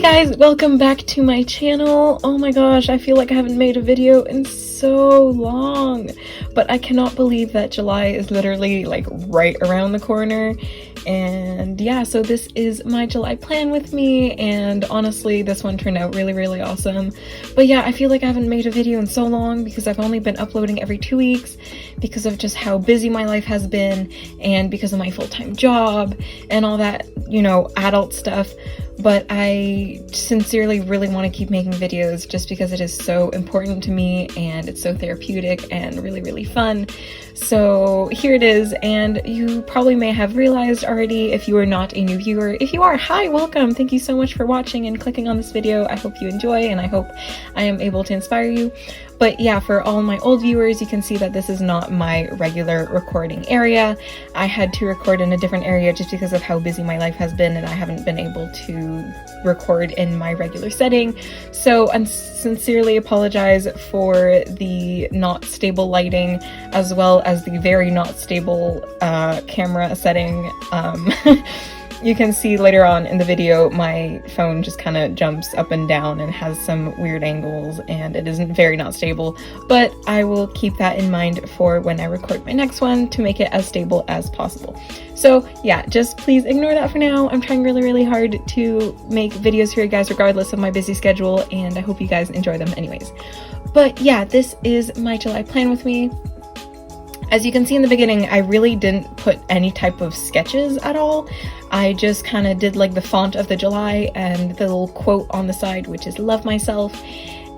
guys, welcome back to my channel. Oh my gosh, I feel like I haven't made a video in so long, but I cannot believe that July is literally like right around the corner. And yeah, so this is my July plan with me, and honestly this one turned out really awesome. But yeah, I feel like I haven't made a video in so long because I've only been uploading every 2 weeks because of just how busy my life has been and because of my full-time job and all that, you know, adult stuff. But I sincerely really want to keep making videos just because it is so important to me and it's so therapeutic and really fun. So here it is, and you probably may have realized already if you are not a new viewer. If you are, hi, welcome! Thank you so much for watching and clicking on this video. I hope you enjoy and I hope I am able to inspire you. But yeah, for all my old viewers, you can see that this is not my regular recording area. I had to record in a different area just because of how busy my life has been and I haven't been able to record in my regular setting. So I sincerely apologize for the not stable lighting as well as the very not stable camera setting. You can see later on in the video my phone just kind of jumps up and down and has some weird angles and it isn't very not stable, but I will keep that in mind for when I record my next one to make it as stable as possible. So yeah, just please ignore that for now. I'm trying really hard to make videos for you guys regardless of my busy schedule, and I hope you guys enjoy them anyways. But yeah, this is my July plan with me. As you can see in the beginning, I really didn't put any type of sketches at all. I just kind of did like the font of the July and the little quote on the side, which is love myself.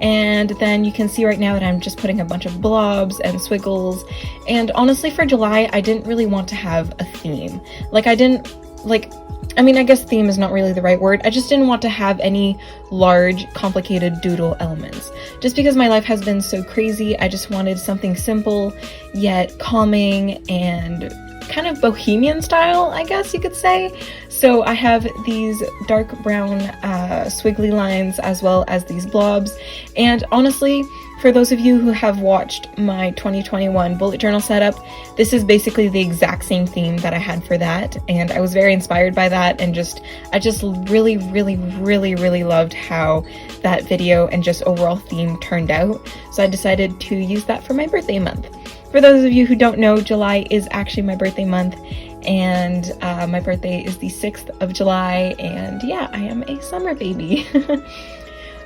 And then you can see right now that I'm just putting a bunch of blobs and squiggles. And honestly, for July, I didn't really want to have a theme. I guess theme is not really the right word. I just didn't want to have any large, complicated doodle elements. Just because my life has been so crazy, I just wanted something simple, yet calming and kind of bohemian style, I guess you could say. So I have these dark brown squiggly lines as well as these blobs. And honestly, for those of you who have watched my 2021 bullet journal setup, this is basically the exact same theme that I had for that, and I was very inspired by that, and I just really loved how that video and just overall theme turned out. So I decided to use that for my birthday month. For those of you who don't know, July is actually my birthday month, and my birthday is the 6th of July, and yeah, I am a summer baby.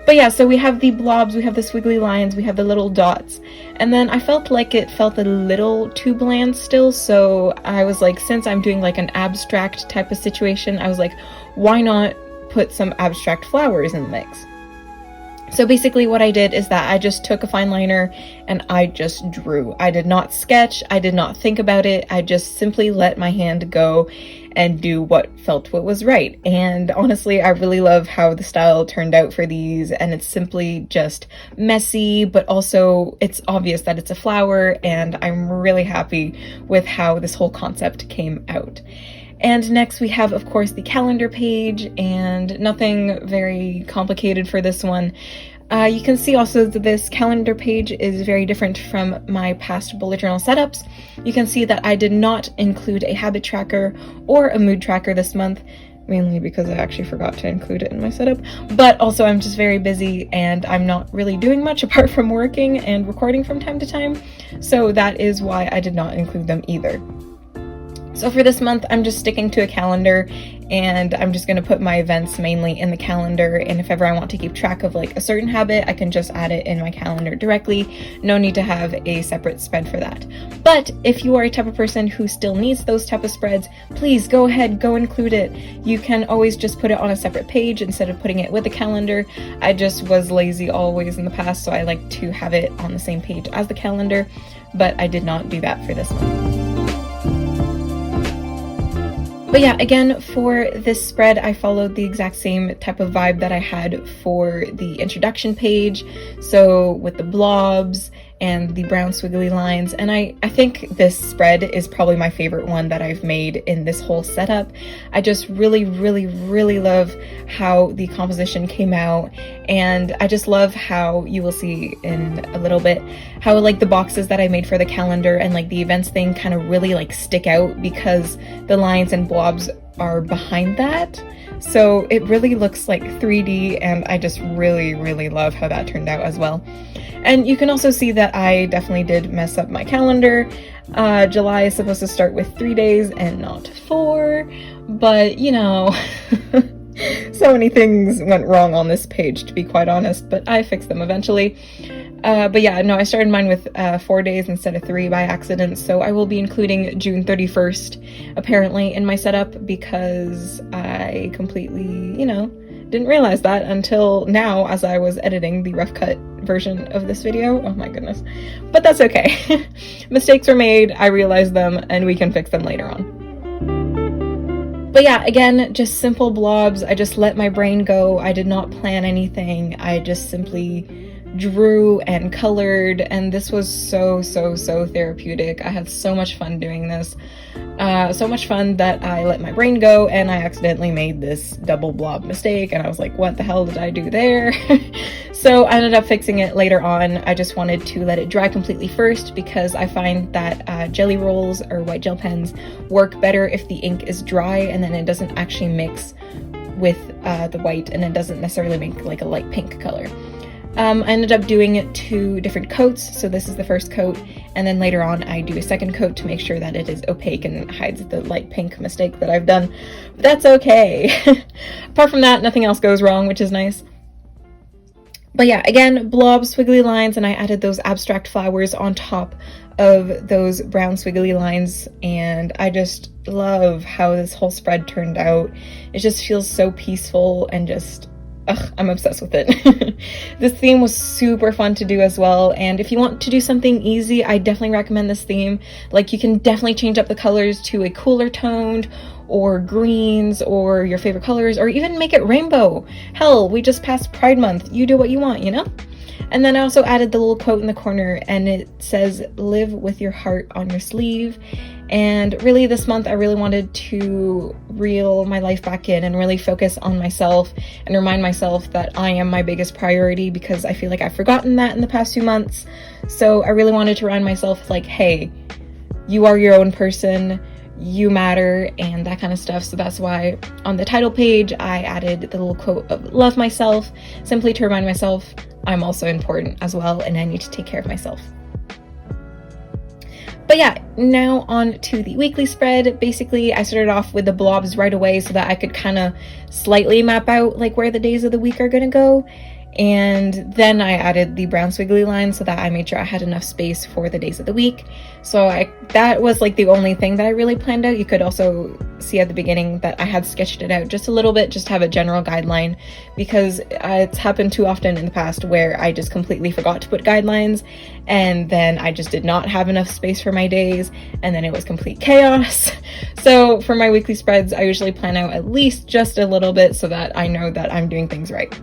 But yeah, so we have the blobs, we have the squiggly lines, we have the little dots, and then I felt like it felt a little too bland still, so I was like, since I'm doing like an abstract type of situation, I was like, why not put some abstract flowers in the mix? So basically what I did is that I just took a fine liner and I just drew. I did not sketch, I did not think about it, I just simply let my hand go and do what was right. And honestly, I really love how the style turned out for these, and it's simply just messy, but also it's obvious that it's a flower, and I'm really happy with how this whole concept came out. And next we have, of course, the calendar page, and nothing very complicated for this one. You can see also that this calendar page is very different from my past bullet journal setups. You can see that I did not include a habit tracker or a mood tracker this month, mainly because I actually forgot to include it in my setup, but also I'm just very busy and I'm not really doing much apart from working and recording from time to time, so that is why I did not include them either. So for this month, I'm just sticking to a calendar, and I'm just going to put my events mainly in the calendar, and if ever I want to keep track of like a certain habit, I can just add it in my calendar directly. No need to have a separate spread for that. But if you are a type of person who still needs those type of spreads, please go ahead, go include it. You can always just put it on a separate page instead of putting it with the calendar. I just was lazy always in the past, so I like to have it on the same page as the calendar, but I did not do that for this month. But yeah, again, for this spread, I followed the exact same type of vibe that I had for the introduction page. So with the blobs and the brown squiggly lines, and I think this spread is probably my favorite one that I've made in this whole setup. I just really love how the composition came out, and I just love how you will see in a little bit how like the boxes that I made for the calendar and like the events thing kind of really like stick out because the lines and blobs are behind that. So it really looks like 3D, and I just really, really love how that turned out as well. And you can also see that I definitely did mess up my calendar. July is supposed to start with 3 days and not 4, but you know, so many things went wrong on this page, to be quite honest, but I fixed them eventually. But yeah, no, I started mine with 4 days instead of 3 by accident, so I will be including June 31st apparently in my setup, because I completely, you know, didn't realize that until now as I was editing the rough cut version of this video. Oh my goodness. But that's okay. Mistakes were made, I realized them, and we can fix them later on. But yeah, again, just simple blobs. I just let my brain go. I did not plan anything. I just simply drew and colored, and this was so therapeutic. I had so much fun doing this. So much fun that I let my brain go, and I accidentally made this double blob mistake, and I was like, what the hell did I do there? So I ended up fixing it later on. I just wanted to let it dry completely first, because I find that jelly rolls or white gel pens work better if the ink is dry, and then it doesn't actually mix with the white, and it doesn't necessarily make like a light pink color. I ended up doing 2 different coats, so this is the first coat, and then later on I do a second coat to make sure that it is opaque and hides the light pink mistake that I've done. But that's okay. Apart from that, nothing else goes wrong, which is nice. But yeah, again, blobs, squiggly lines, and I added those abstract flowers on top of those brown squiggly lines, and I just love how this whole spread turned out. It just feels so peaceful and just... ugh, I'm obsessed with it. This theme was super fun to do as well, and if you want to do something easy, I definitely recommend this theme. Like, you can definitely change up the colors to a cooler toned, or greens, or your favorite colors, or even make it rainbow. Hell, we just passed Pride Month. You do what you want, you know? And then I also added the little quote in the corner, and it says, "Live with your heart on your sleeve." And really this month I really wanted to reel my life back in and really focus on myself and remind myself that I am my biggest priority, because I feel like I've forgotten that in the past few months. So I really wanted to remind myself, like, hey, you are your own person, you matter, and that kind of stuff. So that's why on the title page I added the little quote of "love myself," simply to remind myself I'm also important as well, and I need to take care of myself. But yeah, now on to the weekly spread. Basically, I started off with the blobs right away so that I could kind of slightly map out like where the days of the week are gonna go. And then I added the brown squiggly lines so that I made sure I had enough space for the days of the week. So that was like the only thing that I really planned out. You could also see at the beginning that I had sketched it out just a little bit, just to have a general guideline, because it's happened too often in the past where I just completely forgot to put guidelines, and then I just did not have enough space for my days, and then it was complete chaos. So for my weekly spreads, I usually plan out at least just a little bit so that I know that I'm doing things right.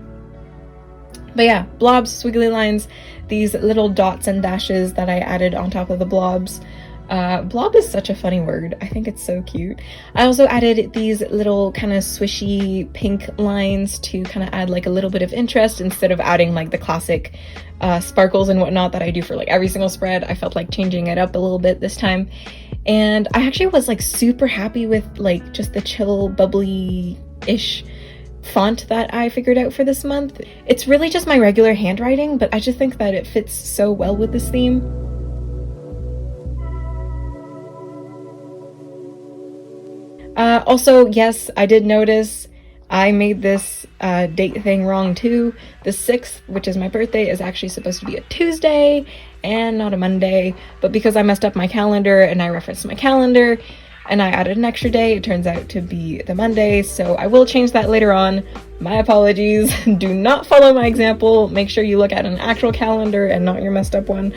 But yeah, blobs, squiggly lines, these little dots and dashes that I added on top of the blobs. Blob is such a funny word. I think it's so cute. I also added these little kind of swishy pink lines to kind of add like a little bit of interest instead of adding like the classic sparkles and whatnot that I do for like every single spread. I felt like changing it up a little bit this time. And I actually was like super happy with like just the chill, bubbly-ish font that I figured out for this month. It's really just my regular handwriting, but I just think that it fits so well with this theme. Also, yes, I did notice I made this date thing wrong too. The 6th, which is my birthday, is actually supposed to be a Tuesday and not a Monday, but because I messed up my calendar and I referenced my calendar and I added an extra day, it turns out to be the Monday, so I will change that later on. My apologies. Do not follow my example. Make sure you look at an actual calendar and not your messed up one.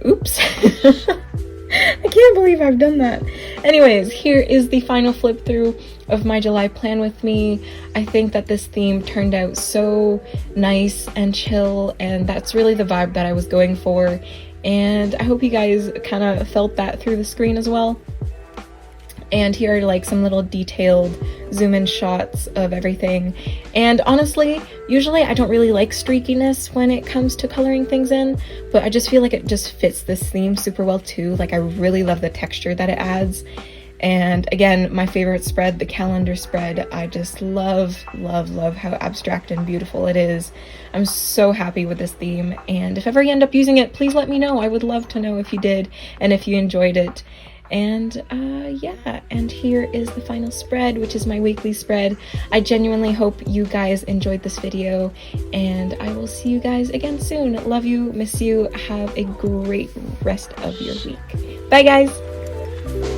Oops. I can't believe I've done that. Anyways, here is the final flip through of my July plan with me. I think that this theme turned out so nice and chill, and that's really the vibe that I was going for. And I hope you guys kind of felt that through the screen as well. And here are like some little detailed zoom in shots of everything. And honestly, usually I don't really like streakiness when it comes to coloring things in, but I just feel like it just fits this theme super well too. Like, I really love the texture that it adds. And again, my favorite spread, the calendar spread. I just love, love, love how abstract and beautiful it is. I'm so happy with this theme, and if ever you end up using it, please let me know. I would love to know if you did and if you enjoyed it. And yeah, and here is the final spread, which is my weekly spread. I genuinely hope you guys enjoyed this video, and I will see you guys again soon. Love you, miss you, have a great rest of your week. Bye guys!